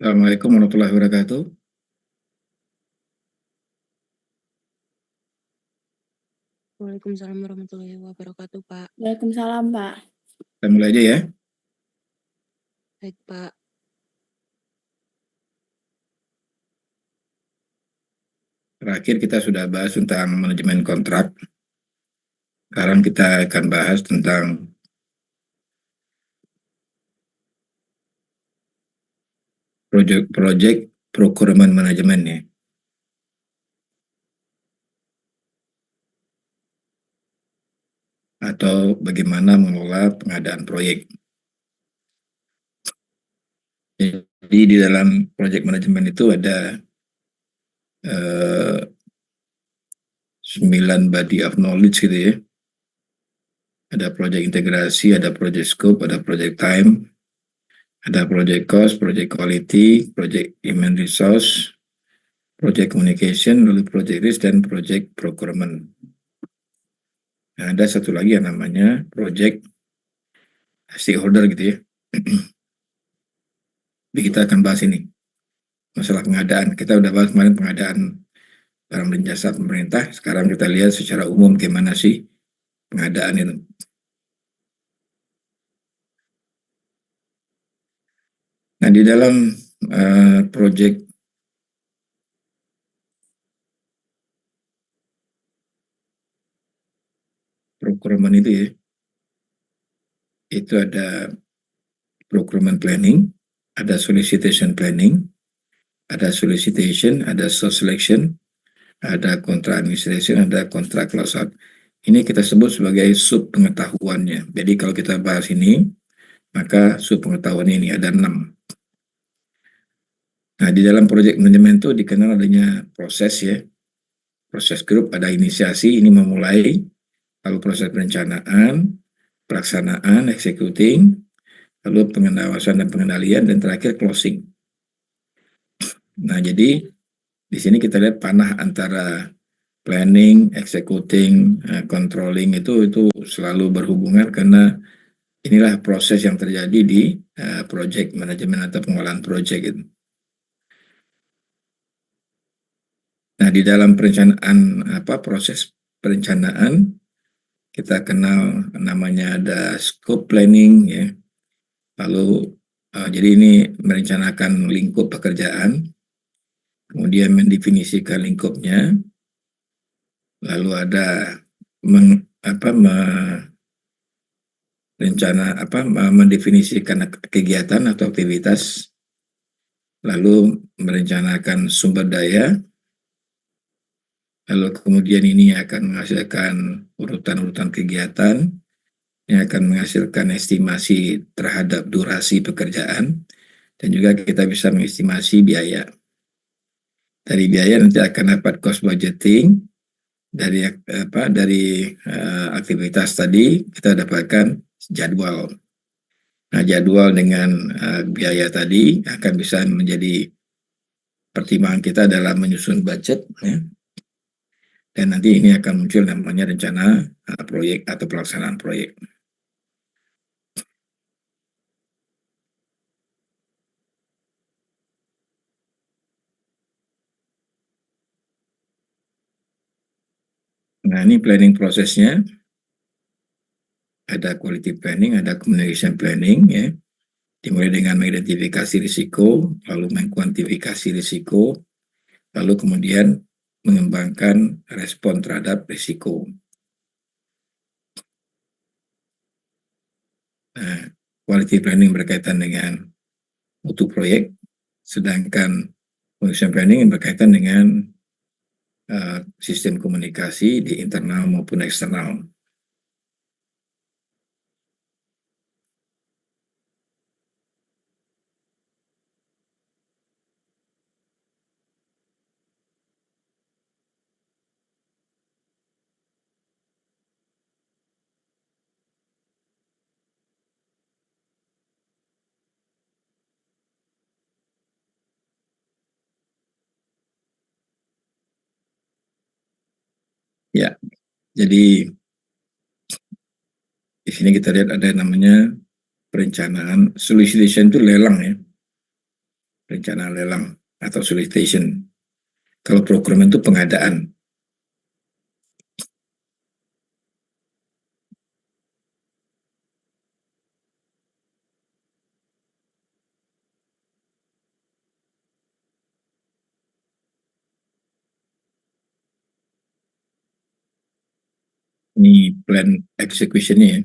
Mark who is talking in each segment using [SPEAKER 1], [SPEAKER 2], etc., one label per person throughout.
[SPEAKER 1] Assalamualaikum warahmatullahi wabarakatuh.
[SPEAKER 2] Waalaikumsalam warahmatullahi wabarakatuh, Pak.
[SPEAKER 3] Waalaikumsalam, Pak.
[SPEAKER 1] Kita mulai aja ya.
[SPEAKER 2] Baik, Pak.
[SPEAKER 1] Terakhir kita sudah bahas tentang manajemen kontrak. Sekarang kita akan bahas tentang project procurement management ya. Atau bagaimana mengelola pengadaan proyek. Jadi di dalam project management itu ada 9 body of knowledge gitu ya. Ada project integrasi, ada project scope, ada project time, ada project cost, project quality, project human resource, project communication, lalu project risk, dan project procurement. Nah, ada satu lagi yang namanya project stakeholder gitu ya. Jadi kita akan bahas ini, masalah pengadaan. Kita udah bahas kemarin pengadaan barang dan jasa pemerintah. Sekarang kita lihat secara umum gimana sih pengadaan itu. Nah, di dalam project procurement itu ya, itu ada procurement planning, ada solicitation planning, ada solicitation, ada source selection, ada contract administration, ada contract closeout. Ini kita sebut sebagai sub pengetahuannya. Jadi kalau kita bahas ini, maka sub pengetahuan ini ada 6. Nah, di dalam project manajemen itu dikenal adanya proses ya. Proses grup, ada inisiasi, ini memulai, lalu proses perencanaan, pelaksanaan, executing, lalu pengawasan dan pengendalian, dan terakhir closing. Nah, jadi di sini kita lihat panah antara planning, executing, controlling itu selalu berhubungan karena inilah proses yang terjadi di project manajemen atau pengolahan project itu. Nah, di dalam perencanaan proses perencanaan kita kenal namanya ada scope planning ya. Lalu jadi ini merencanakan lingkup pekerjaan, kemudian mendefinisikan lingkupnya, lalu ada mendefinisikan kegiatan atau aktivitas, lalu merencanakan sumber daya, lalu kemudian ini akan menghasilkan urutan-urutan kegiatan yang akan menghasilkan estimasi terhadap durasi pekerjaan, dan juga kita bisa mengestimasi biaya. Dari biaya nanti akan dapat cost budgeting, dari aktivitas tadi kita dapatkan jadwal. Nah, jadwal dengan biaya tadi akan bisa menjadi pertimbangan kita dalam menyusun budget ya. Dan nanti ini akan muncul namanya rencana proyek atau pelaksanaan proyek. Nah, ini planning prosesnya. Ada quality planning, ada communication planning ya. Dimulai dengan mengidentifikasi risiko, lalu mengkuantifikasi risiko, lalu kemudian mengembangkan respon terhadap risiko. Nah, quality planning berkaitan dengan mutu proyek, sedangkan communication planning berkaitan dengan sistem komunikasi di internal maupun eksternal. Ya, jadi di sini kita lihat ada namanya perencanaan, solicitation itu lelang ya. perencanaan lelang atau solicitation. Kalau procurement itu pengadaan. Ini plan execution-nya ya.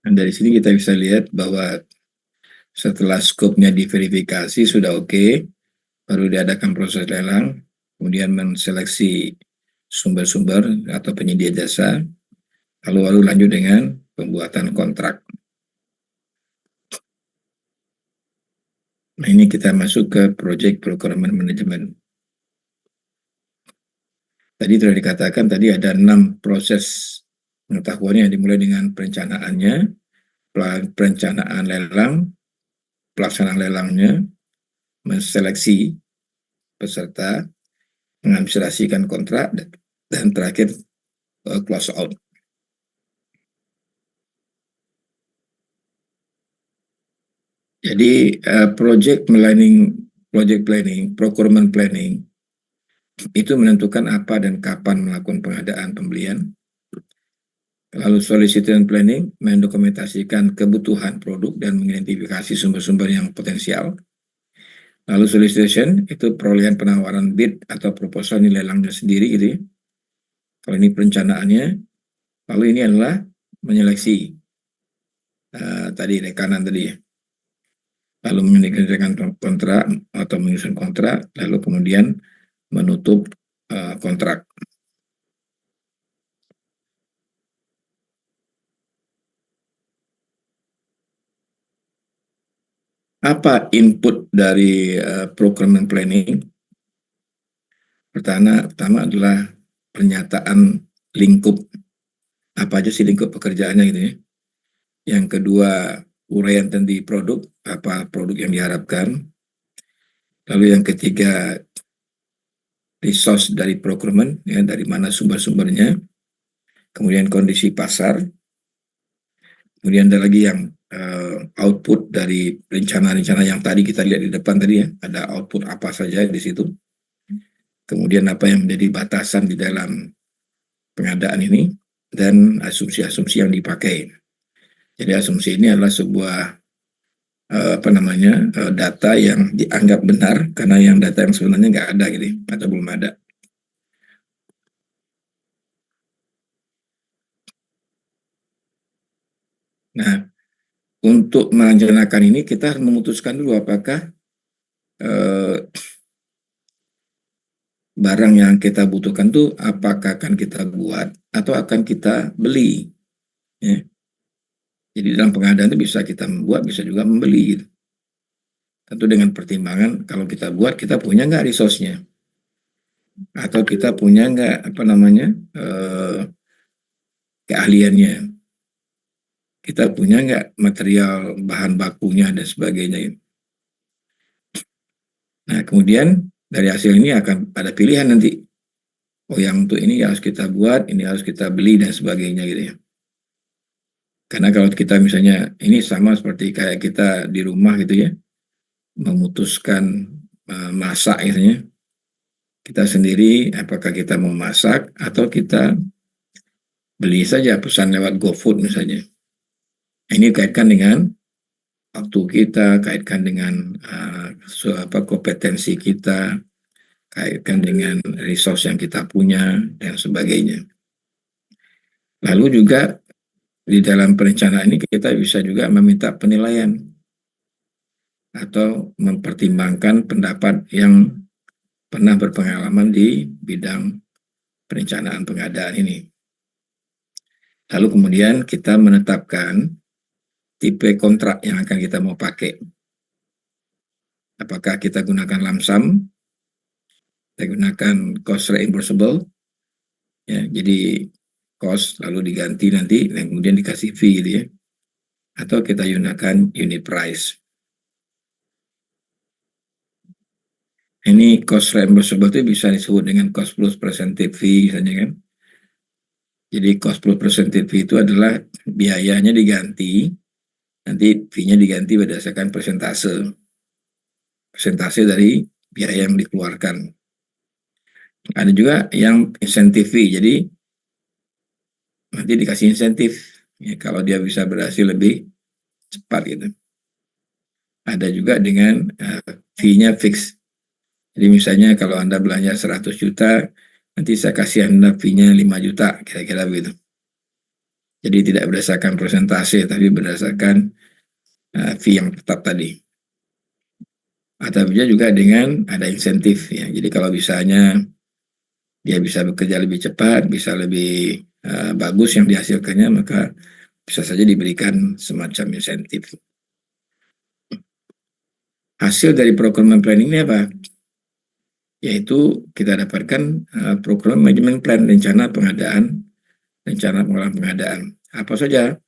[SPEAKER 1] Dan dari sini kita bisa lihat bahwa setelah skopnya diverifikasi sudah oke, baru diadakan proses lelang, kemudian menseleksi sumber-sumber atau penyedia jasa, lalu baru lanjut dengan pembuatan kontrak. Nah, ini kita masuk ke project procurement management. Tadi sudah dikatakan tadi ada 6 proses pengetahuan yang dimulai dengan perencanaannya, perencanaan lelang, pelaksanaan lelangnya, menseleksi peserta, mengadministrasikan kontrak, dan terakhir close out. Jadi project planning, procurement planning itu menentukan apa dan kapan melakukan pengadaan pembelian. Lalu solicitation planning mendokumentasikan kebutuhan produk dan mengidentifikasi sumber-sumber yang potensial. Lalu solicitation itu perolehan penawaran bid atau proposal nilai lelangnya sendiri gitu ya. Kalau ini perencanaannya, lalu ini adalah menyeleksi tadi rekanan tadi ya. Lalu menyelesaikan kontrak atau menyusun kontrak, lalu kemudian menutup kontrak. Apa input dari procurement planning? Pertama adalah pernyataan lingkup, apa aja sih lingkup pekerjaannya gitu ya. Yang kedua, uraian tentang produk, apa produk yang diharapkan. Lalu yang ketiga, resource dari procurement, ya, dari mana sumber-sumbernya. Kemudian kondisi pasar. Kemudian ada lagi yang output dari rencana-rencana yang tadi kita lihat di depan tadi ya, ada output apa saja di situ. Kemudian apa yang menjadi batasan di dalam pengadaan ini, dan asumsi-asumsi yang dipakai. Jadi asumsi ini adalah sebuah data yang dianggap benar karena yang data yang sebenarnya nggak ada gitu atau belum ada. Nah, untuk merencanakan ini kita harus memutuskan dulu apakah barang yang kita butuhkan tuh apakah akan kita buat atau akan kita beli. Ya. Jadi dalam pengadaan itu bisa kita membuat, bisa juga membeli gitu. Tentu dengan pertimbangan kalau kita buat kita punya nggak resource-nya, atau kita punya nggak keahliannya, kita punya nggak material bahan bakunya dan sebagainya. Nah kemudian dari hasil ini akan ada pilihan nanti, oh yang untuk ini harus kita buat, ini harus kita beli dan sebagainya gitu ya. Karena kalau kita misalnya ini sama seperti kayak kita di rumah gitu ya, memutuskan masak gitu ya, kita sendiri apakah kita mau masak atau kita beli saja pesan lewat GoFood misalnya. Ini kaitkan dengan waktu kita, kaitkan dengan kompetensi kita, kaitkan dengan resource yang kita punya dan sebagainya. Lalu juga di dalam perencanaan ini kita bisa juga meminta penilaian atau mempertimbangkan pendapat yang pernah berpengalaman di bidang perencanaan pengadaan ini. Lalu kemudian kita menetapkan tipe kontrak yang akan kita mau pakai. apakah kita gunakan lump sum, kita gunakan cost reimbursable, ya, jadi cost lalu diganti nanti dan kemudian dikasih fee gitu ya, atau kita gunakan unit price. Ini cost reimbursable itu bisa disebut dengan cost plus percentage fee misalnya kan. Jadi cost plus percentage fee itu adalah biayanya diganti, nanti fee-nya diganti berdasarkan persentase dari biaya yang dikeluarkan. Ada juga yang insentif fee, jadi nanti dikasih insentif ya, kalau dia bisa berhasil lebih cepat gitu. Ada juga dengan fee-nya fix. Jadi misalnya kalau Anda belanja 100 juta, nanti saya kasih Anda fee-nya 5 juta, kira-kira begitu. Jadi tidak berdasarkan persentase, tapi berdasarkan fee yang tetap tadi. Atau juga dengan ada insentif ya. Jadi kalau misalnya dia bisa bekerja lebih cepat, bisa lebih bagus yang dihasilkannya, maka bisa saja diberikan semacam insentif. Hasil dari procurement planning ini apa? Yaitu kita dapatkan program management plan, rencana pengelolaan pengadaan. Apa saja?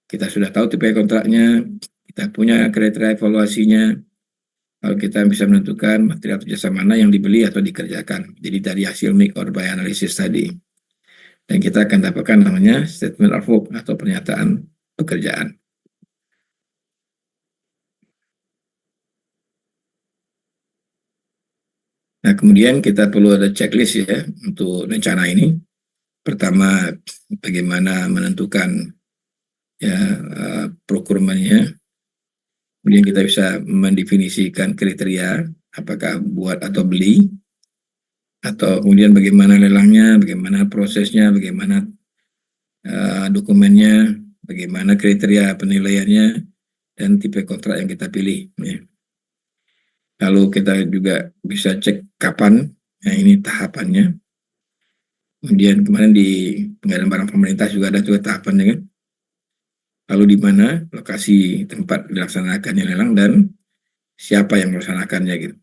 [SPEAKER 1] Kita sudah tahu tipe kontraknya, kita punya kriteria evaluasinya, lalu kita bisa menentukan material atau jasa mana yang dibeli atau dikerjakan. Jadi dari hasil make or buy analysis tadi. Dan kita akan dapatkan namanya statement of work atau pernyataan pekerjaan. Nah, kemudian kita perlu ada checklist ya untuk rencana ini. Pertama, bagaimana menentukan ya procurement-nya. Kemudian kita bisa mendefinisikan kriteria, apakah buat atau beli, atau kemudian bagaimana lelangnya, bagaimana prosesnya, bagaimana dokumennya, bagaimana kriteria penilaiannya, dan tipe kontrak yang kita pilih. Ya. Lalu kita juga bisa cek kapan, ya ini tahapannya. Kemudian kemarin di pengadaan barang pemerintah juga ada juga tahapannya kan. Lalu di mana lokasi tempat dilaksanakannya lelang dan siapa yang melaksanakannya gitu.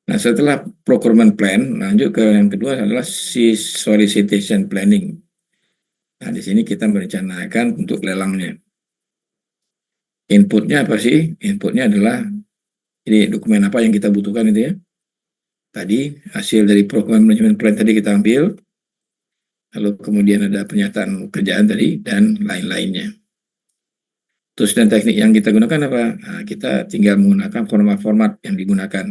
[SPEAKER 1] Nah, setelah procurement plan, lanjut ke yang kedua adalah solicitation planning. Nah, di sini kita merencanakan untuk lelangnya. Inputnya apa sih? Inputnya adalah ini dokumen apa yang kita butuhkan itu ya. Tadi hasil dari procurement management plan tadi kita ambil, lalu kemudian ada pernyataan kerjaan tadi dan lain-lainnya. Terus dan teknik yang kita gunakan apa? Nah, kita tinggal menggunakan format-format yang digunakan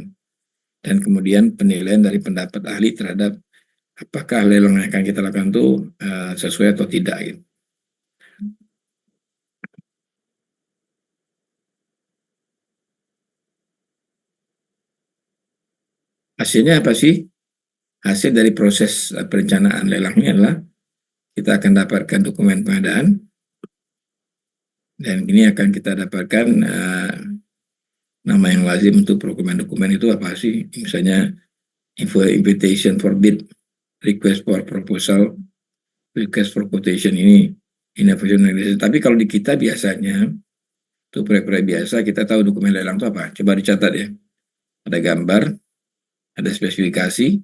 [SPEAKER 1] dan kemudian penilaian dari pendapat ahli terhadap apakah lelang yang akan kita lakukan itu sesuai atau tidak gitu. Hasilnya apa sih? Hasil dari proses perencanaan lelangnya adalah kita akan dapatkan dokumen pengadaan dan ini akan kita dapatkan nama yang lazim untuk dokumen-dokumen itu apa sih? Misalnya invitation for bid, request for proposal, request for quotation ini innovation analysis. Tapi kalau di kita biasanya itu proyek-proyek biasa kita tahu dokumen lelang itu apa? Coba dicatat ya. Ada gambar, ada spesifikasi,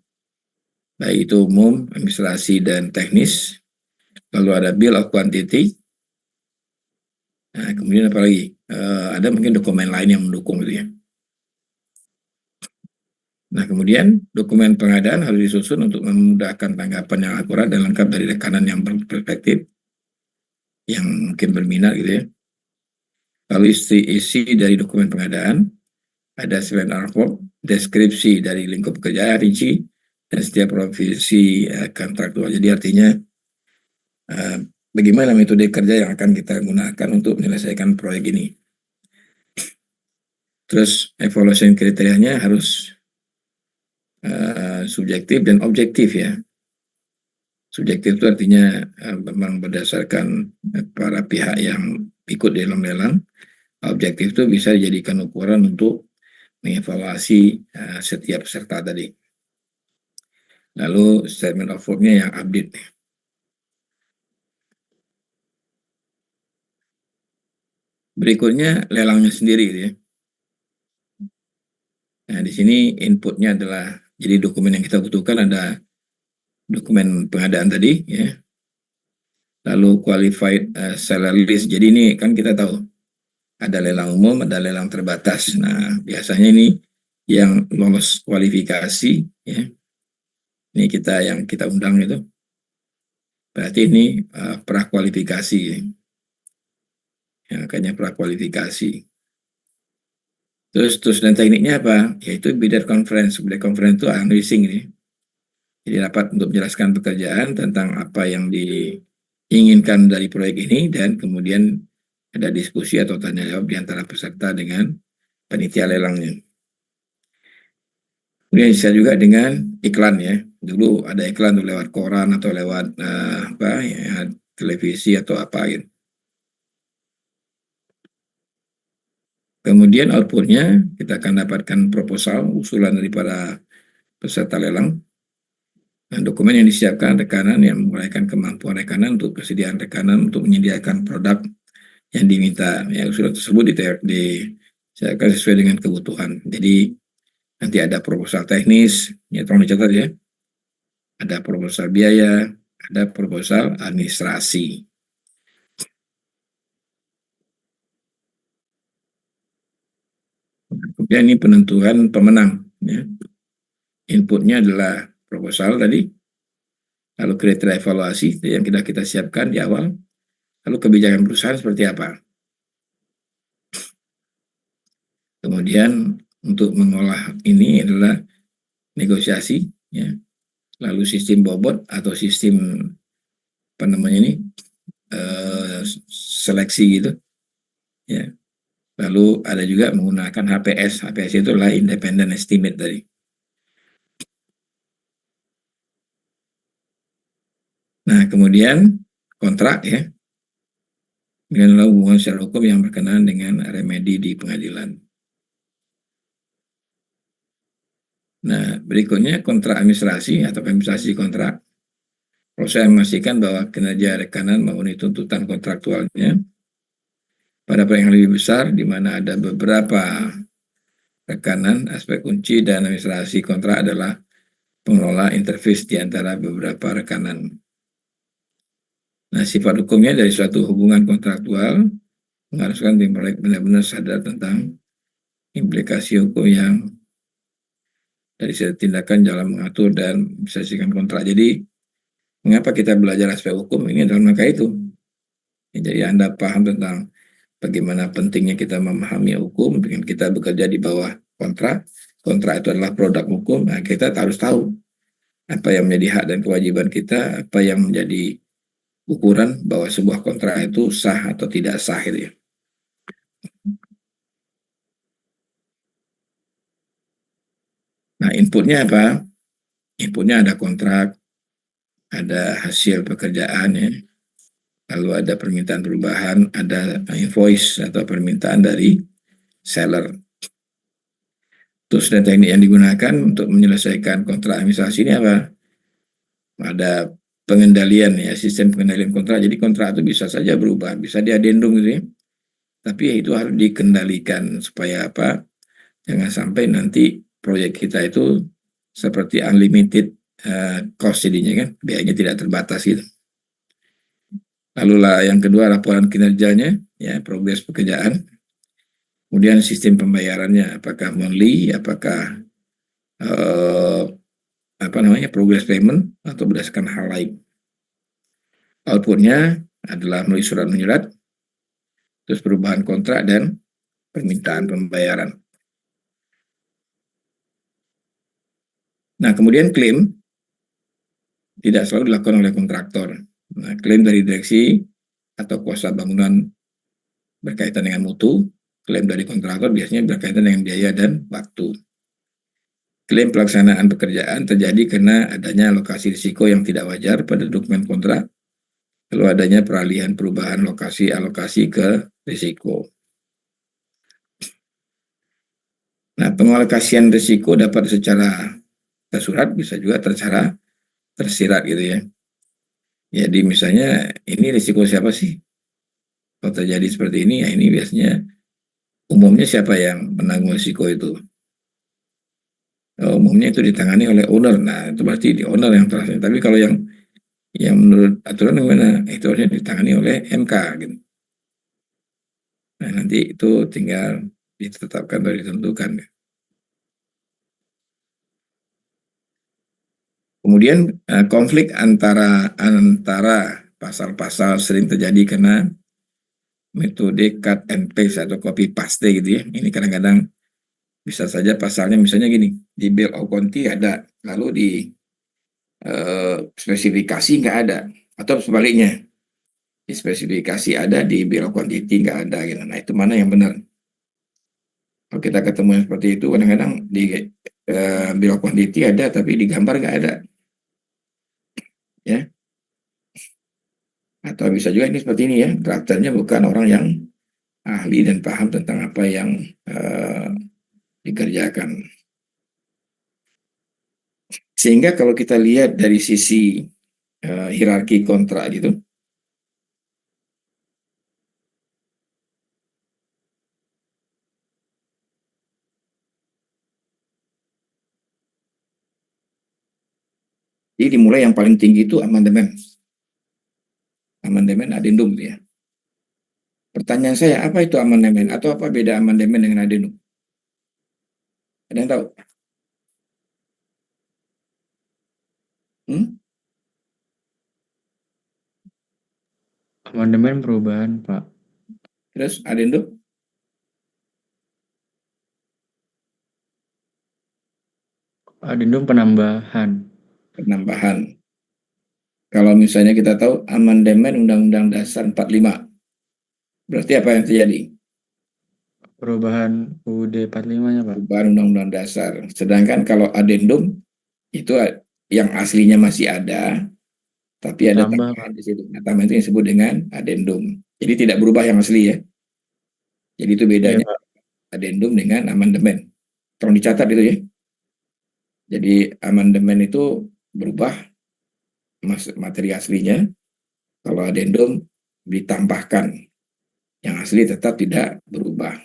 [SPEAKER 1] baik itu umum, administrasi dan teknis. Lalu ada bill of quantity. Nah, kemudian apa lagi? Ada mungkin dokumen lain yang mendukung gitu ya. Nah, kemudian dokumen pengadaan harus disusun untuk memudahkan tanggapan yang akurat dan lengkap dari rekanan yang berperspektif, yang mungkin berminat gitu ya. Lalu isi dari dokumen pengadaan, ada seminar form, deskripsi dari lingkup pekerjaan rinci, dan setiap provisi kontraktual. Jadi artinya bagaimana metode kerja yang akan kita gunakan untuk menyelesaikan proyek ini. Terus evaluasi kriterianya harus subjektif dan objektif ya. Subjektif itu artinya memang berdasarkan para pihak yang ikut dalam lelang. Objektif itu bisa dijadikan ukuran untuk mengevaluasi setiap peserta tadi. Lalu statement of work-nya yang update. Berikutnya lelangnya sendiri gitu ya. Nah, di sini inputnya adalah, jadi dokumen yang kita butuhkan ada dokumen pengadaan tadi ya, lalu qualified seller list. Jadi ini kan kita tahu ada lelang umum, ada lelang terbatas. Nah, biasanya ini yang lolos kualifikasi ya, ini yang kita undang itu. Berarti ini prakualifikasi ya, makanya prakualifikasi. Terus dan tekniknya apa? Yaitu bidder conference. Bidder conference itu analyzing ini. Jadi dapat untuk menjelaskan pekerjaan tentang apa yang diinginkan dari proyek ini, dan kemudian ada diskusi atau tanya jawab di antara peserta dengan panitia lelangnya. Kemudian bisa juga dengan iklan ya. Dulu ada iklan tuh lewat koran atau lewat apa ya, televisi atau apa gitu. Kemudian outputnya kita akan dapatkan proposal usulan daripada peserta lelang. Nah, dokumen yang disiapkan rekanan yang menguraikan kemampuan rekanan untuk persediaan rekanan untuk menyediakan produk yang diminta. Ya, usulan tersebut disiapkan sesuai dengan kebutuhan. Jadi nanti ada proposal teknis, ya tolong dicatat ya. Ada proposal biaya, ada proposal administrasi. Kemudian ini penentuan pemenang. Ya. Inputnya adalah proposal tadi, lalu kriteria evaluasi yang kita siapkan di awal, lalu kebijakan perusahaan seperti apa. Kemudian untuk mengolah ini adalah negosiasi, ya. Lalu sistem bobot atau sistem apa namanya ini seleksi gitu, ya. Lalu ada juga menggunakan HPS. HPS itu adalah independent estimate tadi. Nah, kemudian kontrak ya, dengan hubungan secara hukum yang berkenaan dengan remedi di pengadilan. Nah, berikutnya kontrak administrasi atau administrasi kontrak. Proses memastikan bahwa kinerja rekanan memenuhi tuntutan kontraktualnya pada proyek yang lebih besar, di mana ada beberapa rekanan. Aspek kunci dan administrasi kontrak adalah pengelola interface di antara beberapa rekanan. Nah, sifat hukumnya dari suatu hubungan kontraktual mengharuskan tim proyek benar-benar sadar tentang implikasi hukum yang dari setiap tindakan dalam mengatur dan menyesuaikan kontrak. Jadi, mengapa kita belajar aspek hukum ini dalam rangka itu? Jadi Anda paham tentang bagaimana pentingnya kita memahami hukum dengan kita bekerja di bawah kontrak. Kontrak itu adalah produk hukum. Nah, kita harus tahu apa yang menjadi hak dan kewajiban kita, apa yang menjadi ukuran bahwa sebuah kontrak itu sah atau tidak sah gitu ya. Nah, inputnya apa? Inputnya ada kontrak, ada hasil pekerjaan ya, lalu ada permintaan perubahan, ada invoice atau permintaan dari seller. Terus dan teknik yang digunakan untuk menyelesaikan kontrak administrasi ini apa? Ada pengendalian ya, sistem pengendalian kontrak. Jadi kontrak itu bisa saja berubah, bisa diadendum gitu ya. Tapi itu harus dikendalikan supaya apa? Jangan sampai nanti proyek kita itu seperti unlimited cost jadinya kan, biayanya tidak terbatas gitu. Lalu lah yang kedua laporan kinerjanya, ya progres pekerjaan. Kemudian sistem pembayarannya, apakah monthly, apakah apa namanya progress payment atau berdasarkan hal lain. Outputnya adalah melalui surat menyurat, terus perubahan kontrak dan permintaan pembayaran. Nah, kemudian klaim tidak selalu dilakukan oleh kontraktor. Nah, klaim dari direksi atau kuasa bangunan berkaitan dengan mutu, klaim dari kontraktor biasanya berkaitan dengan biaya dan waktu. Klaim pelaksanaan pekerjaan terjadi karena adanya alokasi risiko yang tidak wajar pada dokumen kontrak, lalu adanya peralihan perubahan lokasi alokasi ke risiko. Nah, pengalokasian risiko dapat secara tersurat, bisa juga secara tersirat gitu ya. Jadi misalnya ini risiko siapa sih? Kalau terjadi seperti ini, ya ini biasanya umumnya siapa yang menanggung risiko itu? Umumnya itu ditangani oleh owner. Nah, itu berarti di owner yang terasa. Tapi kalau yang menurut aturan gimana? Itu harusnya ditangani oleh MK gitu. Nah, nanti itu tinggal ditetapkan atau ditentukan. Kemudian konflik antara pasal-pasal sering terjadi karena metode cut and paste atau copy paste gitu ya. Ini kadang-kadang bisa saja pasalnya misalnya gini, di bill of quantity ada, lalu di spesifikasi nggak ada, atau sebaliknya di spesifikasi ada, di bill of quantity nggak ada gitu. Nah, itu mana yang benar? Kalau kita ketemu yang seperti itu, kadang-kadang di bill of quantity ada tapi di gambar nggak ada, ya. Atau bisa juga ini seperti ini ya, drafternya bukan orang yang ahli dan paham tentang apa yang eh, dikerjakan. Sehingga kalau kita lihat dari sisi hierarki kontrak gitu, jadi dimulai yang paling tinggi itu amandemen, adendum ya. Pertanyaan saya, apa itu amandemen atau apa beda amandemen dengan adendum? Ada yang tahu? Hmm?
[SPEAKER 3] Amandemen perubahan, Pak.
[SPEAKER 1] Terus adendum?
[SPEAKER 3] Adendum penambahan.
[SPEAKER 1] Penambahan. Kalau misalnya kita tahu amandemen Undang-Undang Dasar 45, berarti apa yang terjadi?
[SPEAKER 3] Perubahan UUD 45-nya, Pak.
[SPEAKER 1] Perubahan Undang-Undang Dasar. Sedangkan kalau adendum itu yang aslinya masih ada, tapi ada
[SPEAKER 3] Tambah, Pak.
[SPEAKER 1] tambahan di situ. Nah, tambahan itu yang disebut dengan adendum. Jadi tidak berubah yang asli ya. Jadi itu
[SPEAKER 3] Iya,
[SPEAKER 1] bedanya
[SPEAKER 3] Pak.
[SPEAKER 1] adendum dengan amandemen. Tolong dicatat itu ya. Jadi amandemen itu berubah materi aslinya. Kalau adendum ditambahkan, yang asli tetap tidak berubah.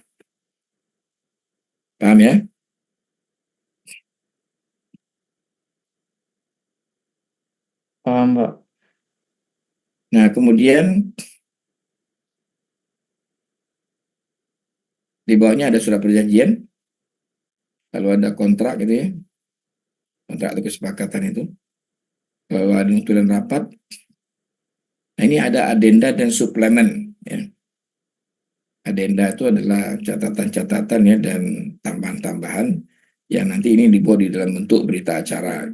[SPEAKER 1] Paham ya?
[SPEAKER 3] Paham, Pak.
[SPEAKER 1] Nah, kemudian di bawahnya ada surat perjanjian. Kalau ada kontrak gitu ya, kontrak atau kesepakatan itu. Kalau ada nutulan rapat, nah ini ada adenda dan suplemen. Ya. Adenda itu adalah catatan-catatan ya dan tambahan-tambahan yang nanti ini dibuat di dalam bentuk berita acara.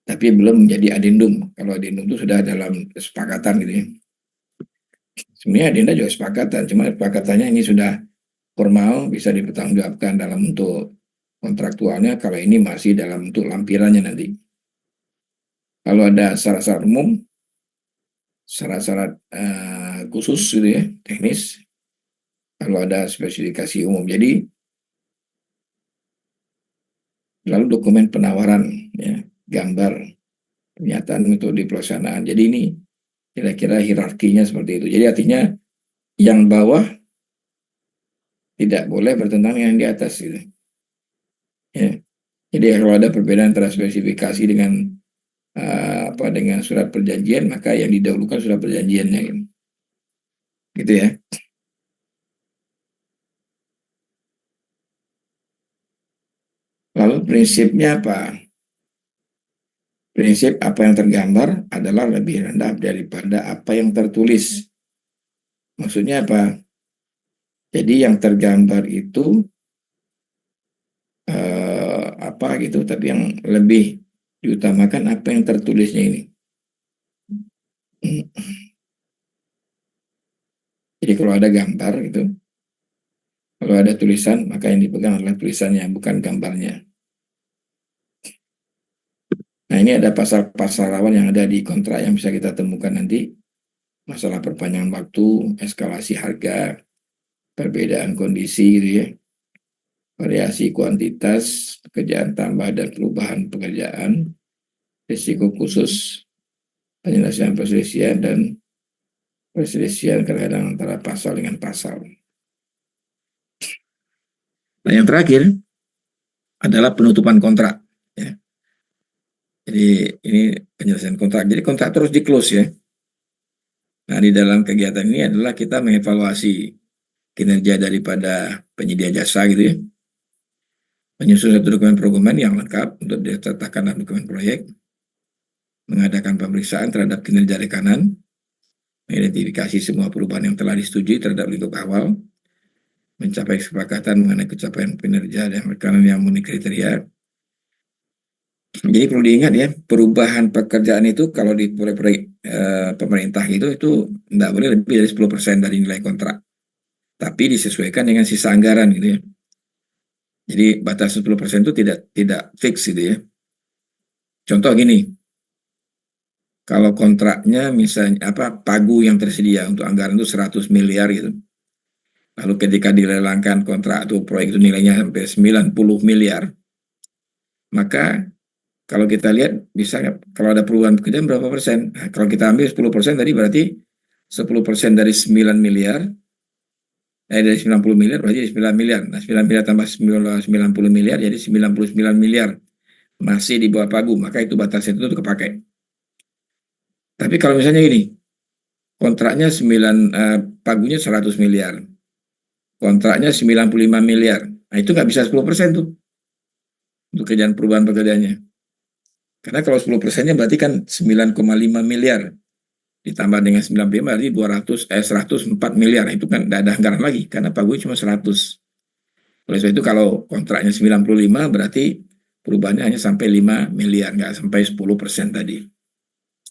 [SPEAKER 1] Tapi belum menjadi adendum. Kalau adendum itu sudah dalam kesepakatan gitu ya. Sebenarnya adenda juga kesepakatan, cuma kesepakatannya ini sudah formal, bisa dipertanggungjawabkan dalam bentuk kontraktualnya, kalau ini masih dalam bentuk lampirannya nanti. Kalau ada syarat-syarat umum, syarat-syarat khusus gitu ya, teknis, kalau ada spesifikasi umum. Jadi, lalu dokumen penawaran, ya, gambar, pernyataan metode pelaksanaan. Jadi ini kira-kira hierarkinya seperti itu. Jadi artinya yang bawah tidak boleh bertentangan dengan yang di atas gitu. Ya. Jadi kalau ada perbedaan antara spesifikasi dengan dengan surat perjanjian, maka yang didahulukan surat perjanjiannya gitu. Gitu ya. Lalu prinsipnya apa? Prinsip apa yang tergambar adalah lebih rendah daripada apa yang tertulis. Maksudnya apa? Jadi yang tergambar itu apa gitu, tapi yang lebih diutamakan apa yang tertulisnya ini. Jadi kalau ada gambar gitu, kalau ada tulisan, maka yang dipegang adalah tulisannya, bukan gambarnya. Nah, ini ada pasal-pasal rawan yang ada di kontrak yang bisa kita temukan nanti. Masalah perpanjangan waktu, eskalasi harga, perbedaan kondisi gitu ya, variasi kuantitas, pekerjaan tambah dan perubahan pekerjaan, risiko khusus, penyelesaian perselisihan, dan perselisihan kadang-kadang antara pasal dengan pasal. Nah, yang terakhir adalah penutupan kontrak. Ya. Jadi ini penyelesaian kontrak. Jadi kontrak terus di-close ya. Nah, di dalam kegiatan ini adalah kita mengevaluasi kinerja daripada penyedia jasa gitu ya. Menyusun satu dokumen program yang lengkap untuk disertakan dalam dokumen proyek. Mengadakan pemeriksaan terhadap kinerja rekanan. Mengidentifikasi semua perubahan yang telah disetujui terhadap lingkup awal. Mencapai kesepakatan mengenai pencapaian kinerja dan rekanan yang memenuhi kriteria. Jadi perlu diingat ya, perubahan pekerjaan itu kalau di proyek pemerintah itu tidak boleh lebih dari 10% dari nilai kontrak. Tapi disesuaikan dengan sisa anggaran gitu ya. Jadi batas 10% itu tidak fix gitu ya. Contoh gini, kalau kontraknya misalnya pagu yang tersedia untuk anggaran itu 100 miliar gitu. Lalu ketika dilelangkan kontrak atau proyek itu nilainya sampai 90 miliar, maka kalau kita lihat bisa kalau ada perubahan pekerjaan berapa persen? Nah, kalau kita ambil 10% tadi berarti 10% dari 9 miliar, dari 90 miliar berarti 9 miliar. Nah, 9 miliar tambah 90 miliar jadi 99 miliar. Masih di bawah pagu, maka itu batasnya itu kepakai. Tapi kalau misalnya gini, kontraknya pagunya 100 miliar. Kontraknya 95 miliar. Nah, itu nggak bisa 10% tuh. Untuk kerjaan perubahan pekerjaannya. Karena kalau 10%-nya berarti kan 9,5 miliar. Ditambah dengan 95 berarti 104 miliar. Nah, itu kan tidak ada anggaran lagi. Karena pagunya cuma 100. Oleh sebab itu kalau kontraknya 95 berarti perubahannya hanya sampai 5 miliar. Nggak sampai 10% tadi.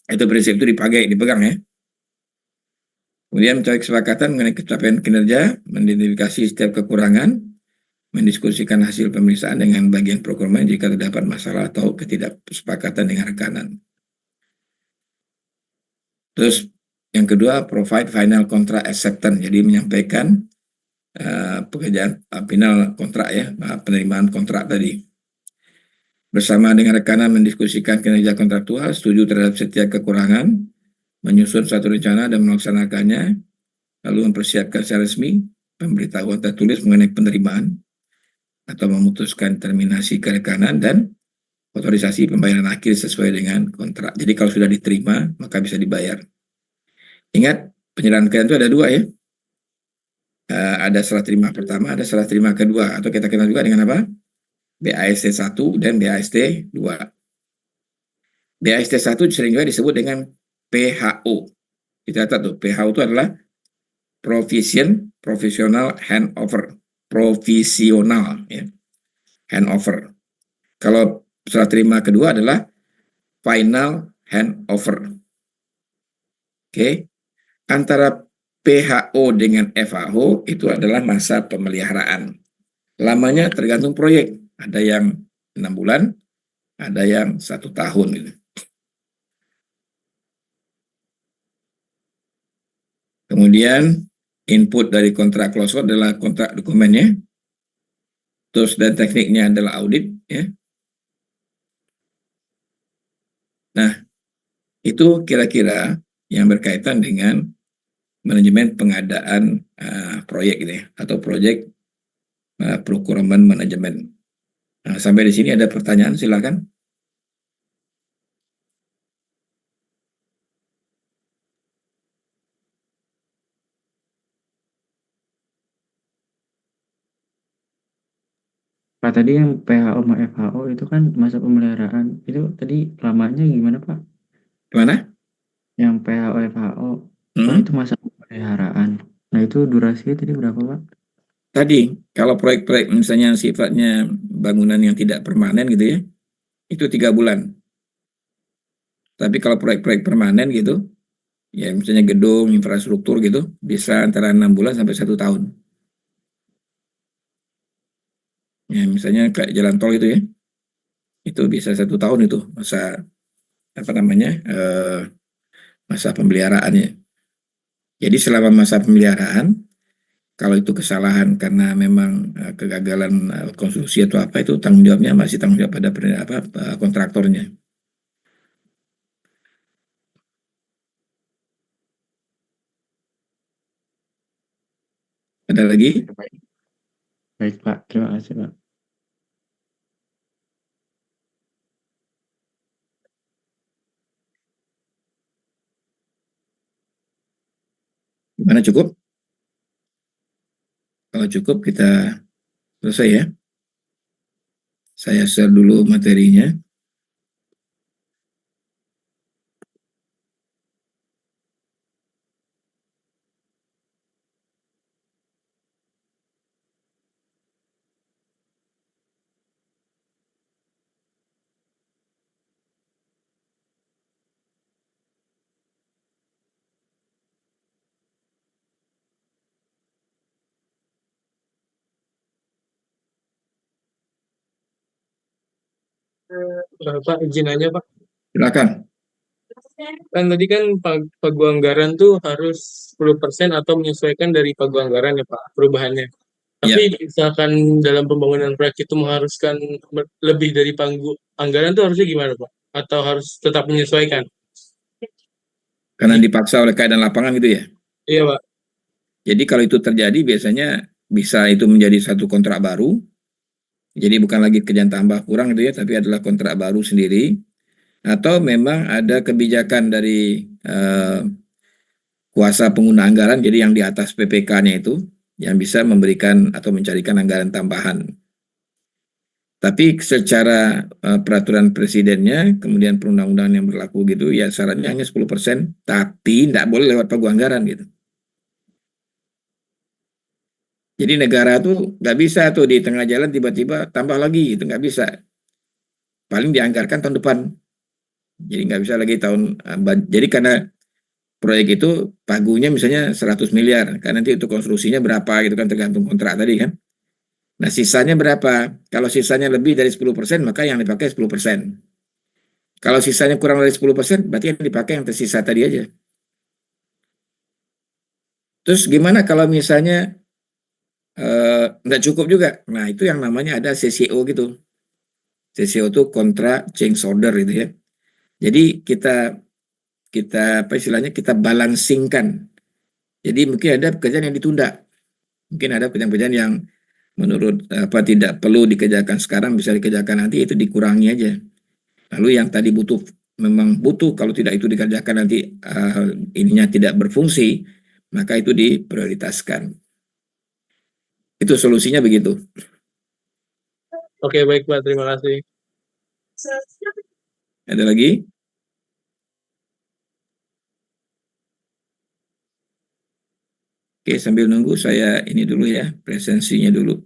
[SPEAKER 1] Itu prinsip itu dipegang ya. Kemudian mencari kesepakatan mengenai capaian kinerja, mengidentifikasi setiap kekurangan, mendiskusikan hasil pemeriksaan dengan bagian procurement jika terdapat masalah atau ketidaksepakatan dengan rekanan. Terus yang kedua, provide final contract acceptance, jadi menyampaikan pekerjaan final kontrak ya, penerimaan kontrak tadi. Bersama dengan rekanan mendiskusikan kinerja kontraktual, setuju terhadap setiap kekurangan, menyusun satu rencana dan melaksanakannya, lalu mempersiapkan secara resmi pemberitahuan tertulis mengenai penerimaan atau memutuskan terminasi kerekanan dan otorisasi pembayaran akhir sesuai dengan kontrak. Jadi kalau sudah diterima maka bisa dibayar. Ingat penyerahan kerjaan itu ada dua ya. Ada serah terima pertama, ada serah terima kedua atau kita kenal juga dengan apa? BAST 1 dan BAST 2. BAST 1 sering juga disebut dengan PHO. Kita catat tuh, PHO itu adalah Professional Handover. Provisional ya. Handover. Kalau serah terima kedua adalah Final Handover. Oke. Antara PHO dengan FHO itu adalah masa pemeliharaan. Lamanya tergantung proyek. Ada yang 6 bulan, ada yang 1 tahun gitu. Kemudian input dari kontrak close adalah kontrak dokumennya. Terus dan tekniknya adalah audit ya. Nah, itu kira-kira yang berkaitan dengan manajemen pengadaan proyek gitu ya, atau proyek procurement management. Nah, sampai di sini ada pertanyaan, silakan.
[SPEAKER 3] Pak, tadi yang PHO sama FHO itu kan masa pemeliharaan. Itu tadi lamanya gimana, Pak?
[SPEAKER 1] Gimana?
[SPEAKER 3] Yang PHO FHO kan itu masa pemeliharaan. Nah, itu durasinya tadi berapa, Pak?
[SPEAKER 1] Tadi kalau proyek-proyek misalnya sifatnya bangunan yang tidak permanen gitu ya, itu 3 bulan. Tapi kalau proyek-proyek permanen gitu, ya misalnya gedung, infrastruktur gitu, bisa antara 6 bulan sampai 1 tahun. Ya misalnya kayak jalan tol itu ya, itu bisa 1 tahun itu masa masa pemeliharaannya. Jadi selama masa pemeliharaan, kalau itu kesalahan karena memang kegagalan konstruksi atau apa, itu tanggung jawabnya masih tanggung jawab pada kontraktornya. Ada lagi?
[SPEAKER 3] Baik, baik Pak, terima kasih Pak.
[SPEAKER 1] Gimana, cukup? Kalau cukup kita selesai ya. Saya share dulu materinya.
[SPEAKER 4] Pak, izin aja Pak.
[SPEAKER 1] Silakan.
[SPEAKER 4] Kan tadi kan pagu anggaran tuh harus 10% atau menyesuaikan dari pagu anggaran ya Pak, perubahannya. Tapi misalkan dalam pembangunan proyek itu mengharuskan lebih dari pagu anggaran tuh harusnya gimana Pak? Atau harus tetap menyesuaikan?
[SPEAKER 1] Karena dipaksa oleh keadaan lapangan gitu ya.
[SPEAKER 4] Iya Pak.
[SPEAKER 1] Jadi kalau itu terjadi biasanya bisa itu menjadi satu kontrak baru. Jadi bukan lagi kerjaan tambah kurang gitu ya, tapi adalah kontrak baru sendiri. Atau memang ada kebijakan dari kuasa pengguna anggaran, jadi yang di atas PPK-nya itu, yang bisa memberikan atau mencarikan anggaran tambahan. Tapi secara peraturan presidennya, kemudian perundang-undangan yang berlaku gitu, ya syaratnya hanya 10%, tapi tidak boleh lewat pagu anggaran gitu. Jadi negara tuh nggak bisa tuh di tengah jalan tiba-tiba tambah lagi gitu, nggak bisa. Paling dianggarkan tahun depan. Jadi nggak bisa lagi jadi karena proyek itu pagunya misalnya 100 miliar, kan nanti untuk konstruksinya berapa gitu kan tergantung kontrak tadi kan. Nah sisanya berapa? Kalau sisanya lebih dari 10%, maka yang dipakai 10%. Kalau sisanya kurang dari 10%, berarti yang dipakai yang tersisa tadi aja. Terus gimana kalau misalnya nggak cukup juga? Nah itu yang namanya ada CCO gitu. CCO itu kontra change order gitu ya. Jadi kita kita apa istilahnya kita balancingkan. Jadi mungkin ada pekerjaan yang ditunda, mungkin ada pekerjaan-pekerjaan yang menurut apa tidak perlu dikerjakan sekarang bisa dikerjakan nanti, itu dikurangi aja. Lalu yang tadi memang butuh, kalau tidak itu dikerjakan nanti ininya tidak berfungsi, maka itu diprioritaskan. Itu solusinya begitu.
[SPEAKER 4] Oke, baik Pak, terima kasih.
[SPEAKER 1] Ada lagi? Oke, sambil nunggu saya ini dulu ya, presensinya dulu.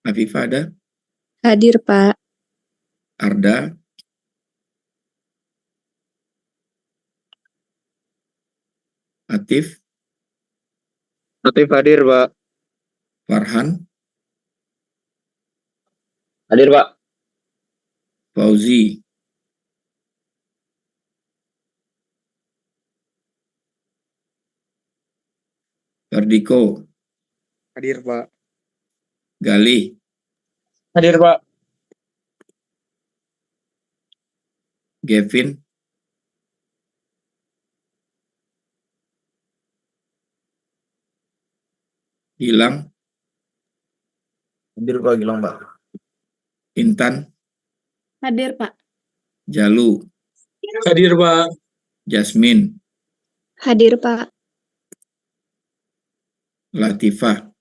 [SPEAKER 1] Afifah ada?
[SPEAKER 5] Hadir, Pak.
[SPEAKER 1] Arda? Atif,
[SPEAKER 5] Latif hadir, Pak.
[SPEAKER 1] Farhan,
[SPEAKER 5] Hadir, Pak.
[SPEAKER 1] Fauzi, Ferdiko,
[SPEAKER 5] Hadir, Pak.
[SPEAKER 1] Galih,
[SPEAKER 4] Hadir, Pak.
[SPEAKER 1] Gavin, Gilang,
[SPEAKER 5] Hadir, Pak. Gilang, Pak.
[SPEAKER 1] Intan,
[SPEAKER 6] Hadir, Pak.
[SPEAKER 1] Jalu,
[SPEAKER 4] Hadir, Pak.
[SPEAKER 1] Jasmine,
[SPEAKER 6] Hadir, Pak.
[SPEAKER 1] Latifah,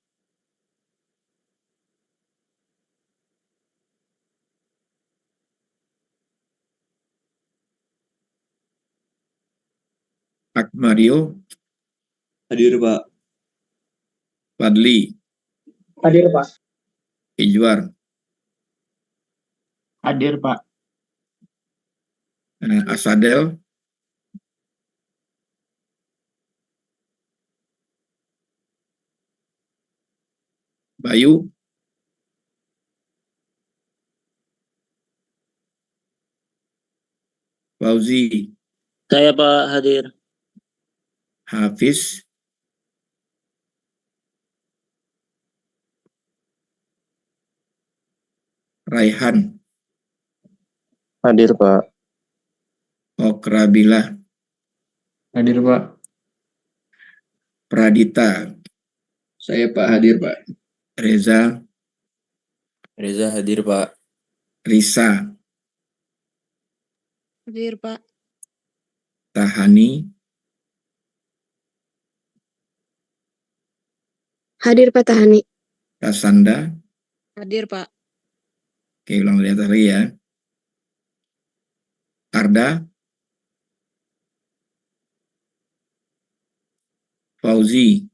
[SPEAKER 1] Akmario,
[SPEAKER 5] Hadir, Pak.
[SPEAKER 1] Fadli,
[SPEAKER 4] Hadir, Pak.
[SPEAKER 1] Ijwar,
[SPEAKER 3] Hadir, Pak.
[SPEAKER 1] Asadel, Bayu, Fauzi,
[SPEAKER 5] Saya, Pak, hadir.
[SPEAKER 1] Hafiz, Raihan,
[SPEAKER 5] Hadir, Pak.
[SPEAKER 1] Okrabila,
[SPEAKER 3] Hadir, Pak.
[SPEAKER 1] Pradita,
[SPEAKER 5] Saya, Pak, hadir, Pak.
[SPEAKER 1] Reza,
[SPEAKER 5] Reza hadir, Pak.
[SPEAKER 1] Risa,
[SPEAKER 2] Hadir, Pak.
[SPEAKER 1] Tahani,
[SPEAKER 6] Hadir, Pak Tahani.
[SPEAKER 1] Tasanda.
[SPEAKER 2] Hadir, Pak.
[SPEAKER 1] Oke, ulang dari atas lagi ya. Arda, Fauzi,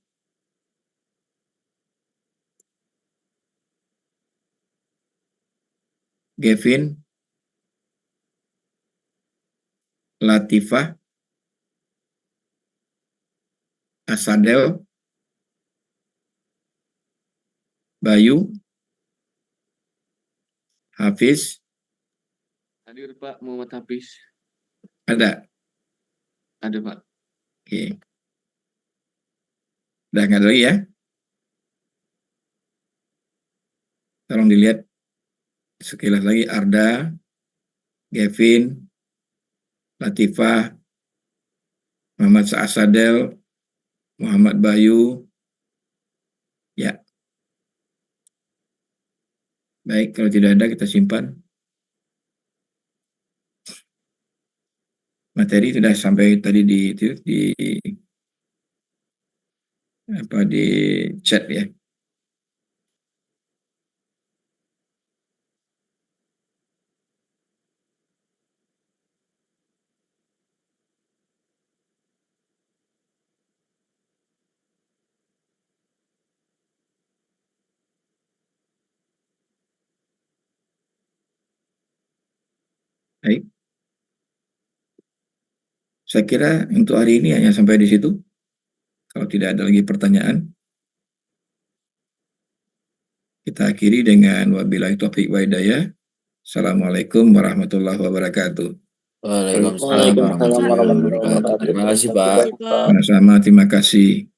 [SPEAKER 1] Gavin, Latifah, Asadel, Bayu, Hafiz,
[SPEAKER 5] Hadir, Pak. Muhammad Hafiz.
[SPEAKER 1] ada.
[SPEAKER 5] Ada, Pak.
[SPEAKER 1] Oke. Udah nggak ada lagi ya? Tolong dilihat sekilas lagi. Arda, Gavin, Latifah, Muhammad Asadel, Muhammad Bayu. Ya. Baik, kalau tidak ada kita simpan. Materi sudah sampai tadi di chat ya. Baik. Saya kira untuk hari ini hanya sampai di situ. Kalau tidak ada lagi pertanyaan, kita akhiri dengan wabillahi taufiq wa hidayah. Assalamualaikum warahmatullahi wabarakatuh.
[SPEAKER 5] Waalaikumsalam warahmatullahi wabarakatuh. Terima kasih, Pak.
[SPEAKER 2] Pak.
[SPEAKER 1] Sama-sama, terima kasih.